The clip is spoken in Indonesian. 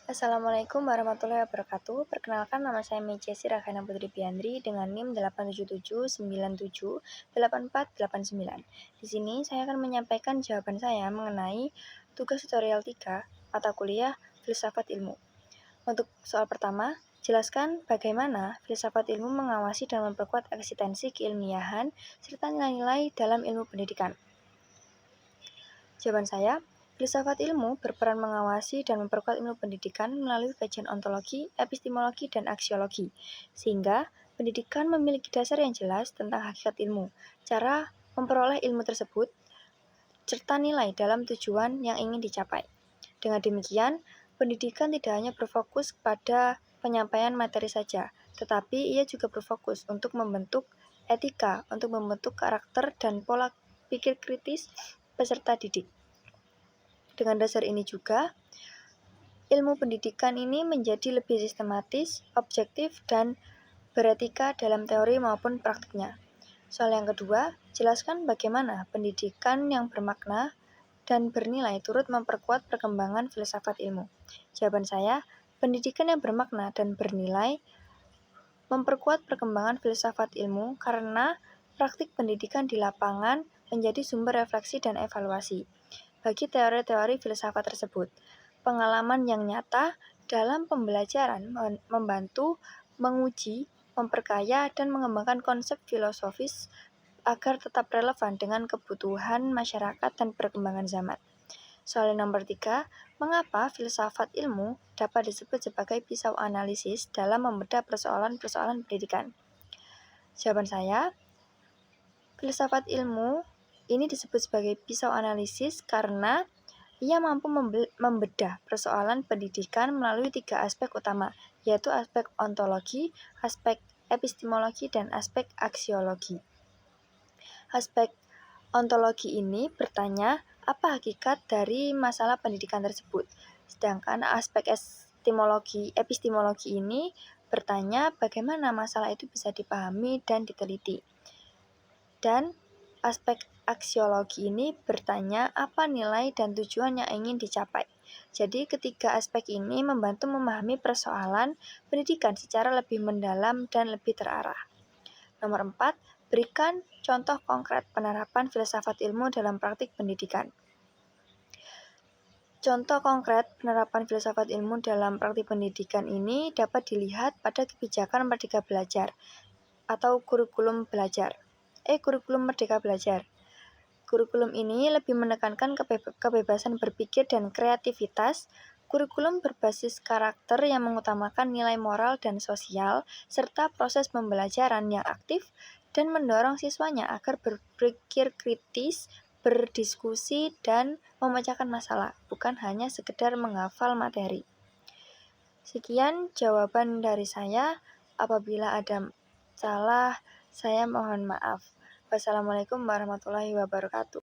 Assalamualaikum warahmatullahi wabarakatuh. Perkenalkan, nama saya Mejasi Rahana Putri Piandri dengan NIM 877978489. Di sini saya akan menyampaikan jawaban saya mengenai tugas tutorial 3 mata kuliah Filsafat Ilmu. Untuk soal pertama, jelaskan bagaimana filsafat ilmu mengawasi dan memperkuat eksistensi keilmiahan serta nilai-nilai dalam ilmu pendidikan. Jawaban saya, filsafat ilmu berperan mengawasi dan memperkuat ilmu pendidikan melalui kajian ontologi, epistemologi, dan aksiologi, sehingga pendidikan memiliki dasar yang jelas tentang hakikat ilmu, cara memperoleh ilmu tersebut, serta nilai dalam tujuan yang ingin dicapai. Dengan demikian, pendidikan tidak hanya berfokus pada penyampaian materi saja, tetapi ia juga berfokus untuk membentuk etika, untuk membentuk karakter dan pola pikir kritis peserta didik. Dengan dasar ini juga, ilmu pendidikan ini menjadi lebih sistematis, objektif, dan beretika dalam teori maupun praktiknya. Soal yang kedua, jelaskan bagaimana pendidikan yang bermakna dan bernilai turut memperkuat perkembangan filsafat ilmu. Jawaban saya, pendidikan yang bermakna dan bernilai memperkuat perkembangan filsafat ilmu karena praktik pendidikan di lapangan menjadi sumber refleksi dan evaluasi bagi teori-teori filsafat tersebut. Pengalaman yang nyata dalam pembelajaran membantu menguji, memperkaya, dan mengembangkan konsep filosofis agar tetap relevan dengan kebutuhan masyarakat dan perkembangan zaman. Soal nomor 3, mengapa filsafat ilmu dapat disebut sebagai pisau analisis dalam membedah persoalan-persoalan pendidikan? Jawaban saya, filsafat ilmu ini disebut sebagai pisau analisis karena ia mampu membedah persoalan pendidikan melalui 3 aspek utama, yaitu aspek ontologi, aspek epistemologi, dan aspek aksiologi. Aspek ontologi ini bertanya apa hakikat dari masalah pendidikan tersebut, sedangkan aspek epistemologi ini bertanya bagaimana masalah itu bisa dipahami dan diteliti. Dan aspek aksiologi ini bertanya apa nilai dan tujuan yang ingin dicapai. Jadi ketiga aspek ini membantu memahami persoalan pendidikan secara lebih mendalam dan lebih terarah. Nomor 4, berikan contoh konkret penerapan filsafat ilmu dalam praktik pendidikan. Contoh konkret penerapan filsafat ilmu dalam praktik pendidikan ini dapat dilihat pada kebijakan Merdeka Belajar atau kurikulum Merdeka Belajar. Kurikulum ini lebih menekankan kebebasan berpikir dan kreativitas. Kurikulum berbasis karakter yang mengutamakan nilai moral dan sosial, serta proses pembelajaran yang aktif dan mendorong siswanya agar berpikir kritis, berdiskusi, dan memecahkan masalah, bukan hanya sekedar menghafal materi. Sekian jawaban dari saya. Apabila ada salah, saya mohon maaf. Wassalamualaikum warahmatullahi wabarakatuh.